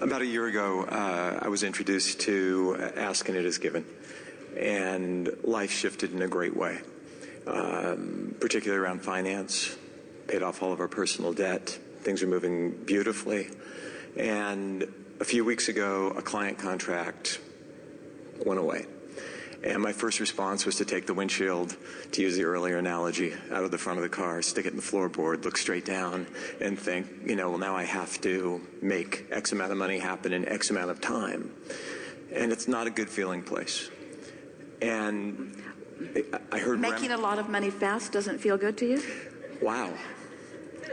About a year ago, I was introduced to Ask and It Is Given, and life shifted in a great way, particularly around finance. Paid off all of our personal debt. Things are moving beautifully. And a few weeks ago, a client contract went away. And my first response was to take the windshield, to use the earlier analogy, out of the front of the car, stick it in the floorboard, look straight down, and think, well, now I have to make X amount of money happen in X amount of time. And it's not a good feeling place. And I heard... Making a lot of money fast doesn't feel good to you? Wow.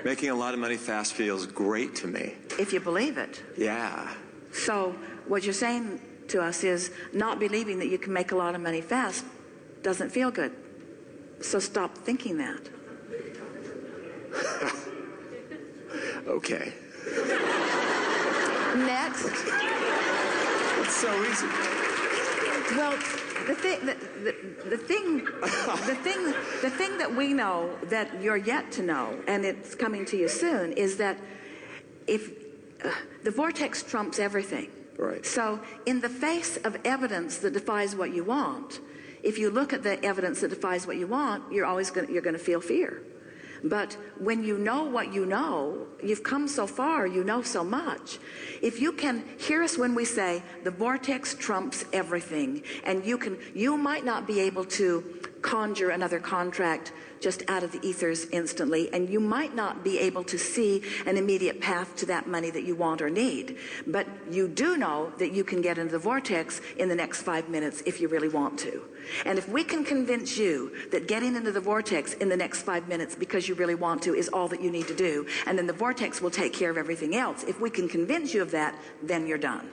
Making a lot of money fast feels great to me. If you believe it. Yeah. So what you're saying to us is not believing that you can make a lot of money fast doesn't feel good. So stop thinking that. Okay. Next. It's so easy. Well, the thing that we know that you're yet to know, and it's coming to you soon, is that if the vortex trumps everything. Right. So in the face of evidence that defies what you want, if you look at the evidence that defies what you want, you're going to feel fear. But when you know what you know, you've come so far, you know so much. If you can hear us when we say the vortex trumps everything, and you might not be able to conjure another contract just out of the ethers instantly, and you might not be able to see an immediate path to that money that you want or need, but you do know that you can get into the vortex in the next 5 minutes if you really want to. And if we can convince you that getting into the vortex in the next 5 minutes because you really want to is all that you need to do, and then the vortex will take care of everything else, if we can convince you of that, then you're done.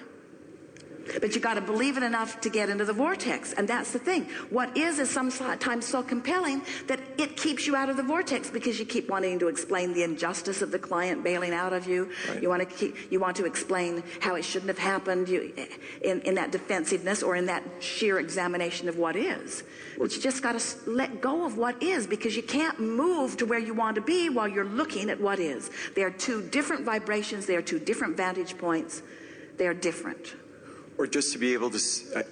But you got to believe it enough to get into the vortex, and that's the thing. What is sometimes so compelling that it keeps you out of the vortex because you keep wanting to explain the injustice of the client bailing out of you. Right. You want to explain how it shouldn't have happened. In that defensiveness or in that sheer examination of what is. But you just got to let go of what is, because you can't move to where you want to be while you're looking at what is. They are two different vibrations. They are two different vantage points. They are different. Or just to be able to,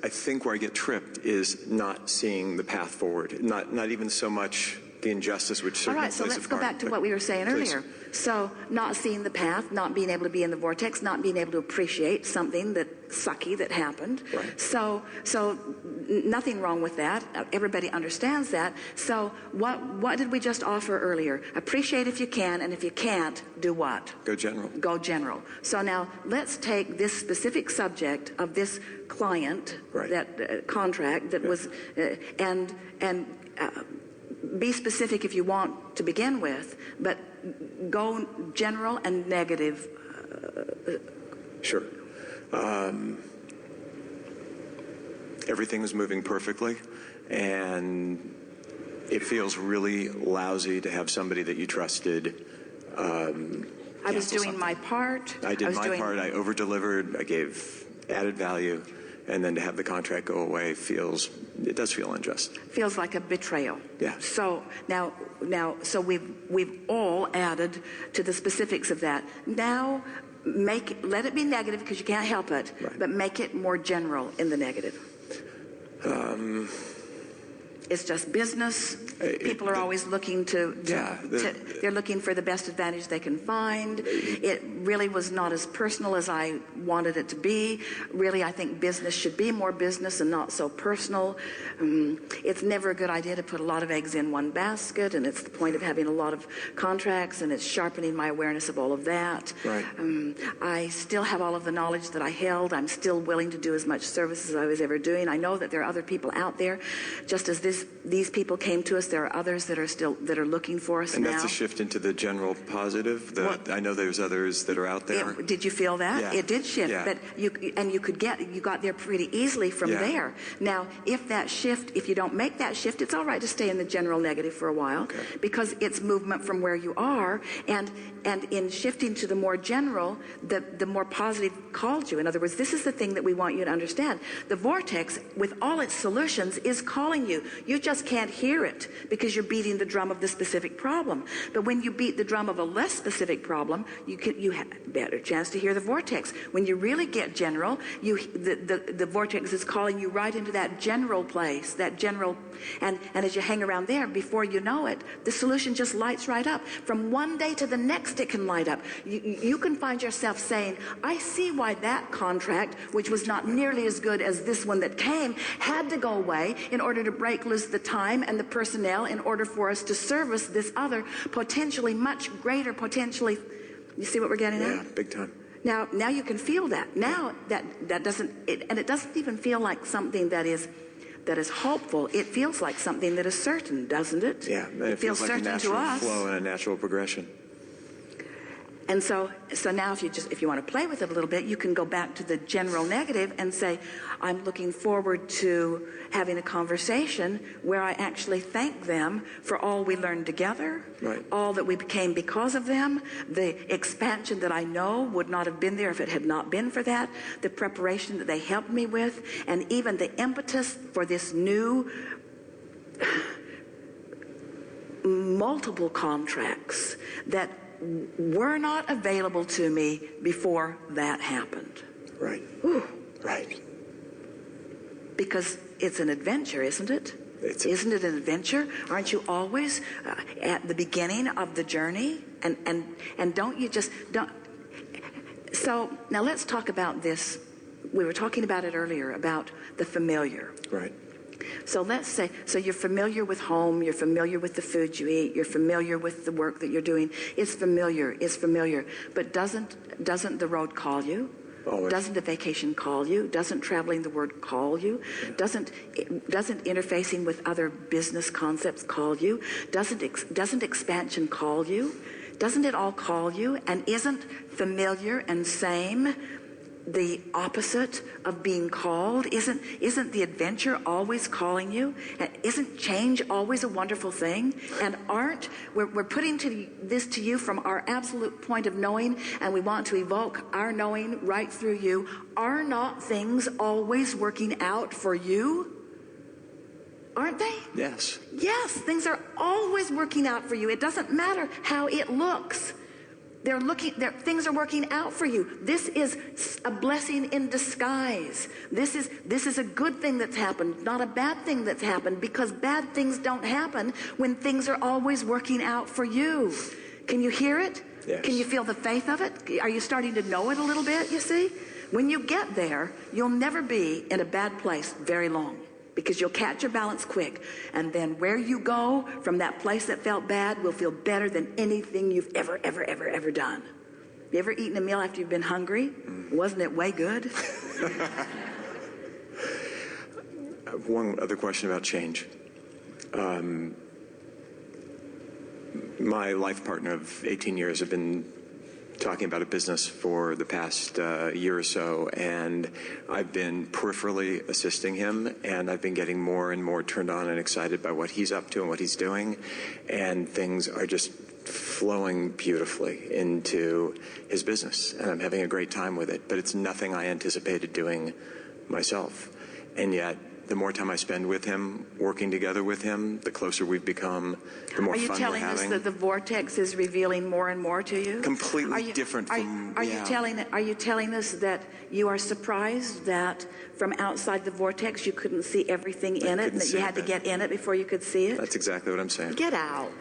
I think where I get tripped is not seeing the path forward, not even so much the injustice which certainly plays a part. All right, so let's go back to what we were saying earlier. So not seeing the path, not being able to be in the vortex, not being able to appreciate something sucky that happened. Right. So nothing wrong with that. Everybody understands that. So what did we just offer earlier? Appreciate if you can, and if you can't, do what? Go general. Go general. So now let's take this specific subject of this client, right. that contract that was, and be specific if you want to begin with, but go general and negative. Sure. Everything is moving perfectly, and it feels really lousy to have somebody that you trusted. I was doing my part. I did my part. I over-delivered. I gave added value. And then to have the contract go away it does feel unjust. Feels like a betrayal. Yeah. So now, so we've all added to the specifics of that. Now, let it be negative because you can't help it, right. But make it more general in the negative. It's just business. People are always looking they're looking for the best advantage they can find. It really was not as personal as I wanted it to be. Really, I think business should be more business and not so personal. It's never a good idea to put a lot of eggs in one basket, and it's the point of having a lot of contracts, and it's sharpening my awareness of all of that. Right. I still have all of the knowledge that I held. I'm still willing to do as much service as I was ever doing. I know that there are other people out there, just as these people came to us. There are others that are looking for us now. And that's a shift into the general positive. I know there's others that are out there. Did you feel that? Yeah. It did shift, yeah. But you got there pretty easily from there. Now, if you don't make that shift, it's all right to stay in the general negative for a while, because it's movement from where you are, and in shifting to the more general, the more positive called you. In other words, this is the thing that we want you to understand. The vortex, with all its solutions, is calling you. You just can't hear it because you're beating the drum of the specific problem. But when you beat the drum of a less specific problem, you have a better chance to hear the vortex. When you really get general, the vortex is calling you right into that general place, that general, and as you hang around there, before you know it, the solution just lights right up. From one day to the next, it can light up. You can find yourself saying, I see why that contract, which was not nearly as good as this one that came, had to go away in order to break loose the time and the personnel in order for us to service this other potentially much greater, potentially, you see what we're getting at? Yeah, big time. Now you can feel that. Now that doesn't, and it doesn't even feel like something that is hopeful. It feels like something that is certain, doesn't it? Yeah, it feels like certain a natural to us. flow and a natural progression. And so now if you want to play with it a little bit, you can go back to the general negative and say, I'm looking forward to having a conversation where I actually thank them for all we learned together, right, all that we became because of them, the expansion that I know would not have been there if it had not been for that, the preparation that they helped me with, and even the impetus for this new multiple contracts that were not available to me before that happened. Right. Ooh. Right. Because it's an adventure, isn't it? Isn't it an adventure? Aren't you always at the beginning of the journey? And don't you just don't. So now let's talk about this. We were talking about it earlier, about the familiar. Right. So let's say, so you're familiar with home, you're familiar with the food you eat, you're familiar with the work that you're doing. It's familiar. But doesn't the road call you? Always. Doesn't the vacation call you? Doesn't traveling the word call you? Yeah. Doesn't interfacing with other business concepts call you? Doesn't expansion call you? Doesn't it all call you? And isn't familiar and same the opposite of being called? Isn't the adventure always calling you? And isn't change always a wonderful thing? And we're putting this to you from our absolute point of knowing, and we want to evoke our knowing right through you. Are not things always working out for you? Aren't they? Yes. Yes, things are always working out for you. It doesn't matter how it looks. Things are working out for you. This is a blessing in disguise. This is a good thing that's happened, not a bad thing that's happened, because bad things don't happen when things are always working out for you. Can you hear it? Yes. Can you feel the faith of it? Are you starting to know it a little bit, you see? When you get there, you'll never be in a bad place very long, because you'll catch your balance quick. And then where you go from that place that felt bad will feel better than anything you've ever done. You ever eaten a meal after you've been hungry? Wasn't it way good? One other question about change. My life partner of 18 years have been talking about a business for the past year or so, and I've been peripherally assisting him, and I've been getting more and more turned on and excited by what he's up to and what he's doing, and things are just flowing beautifully into his business, and I'm having a great time with it, but it's nothing I anticipated doing myself. And yet, the more time I spend with him, working together with him, the closer we've become, the more fun we're having. Are you telling us that the vortex is revealing more and more to you? Completely different from... Are you telling us that you are surprised that from outside the vortex you couldn't see everything in it, and that you had to get in it before you could see it? That's exactly what I'm saying. Get out.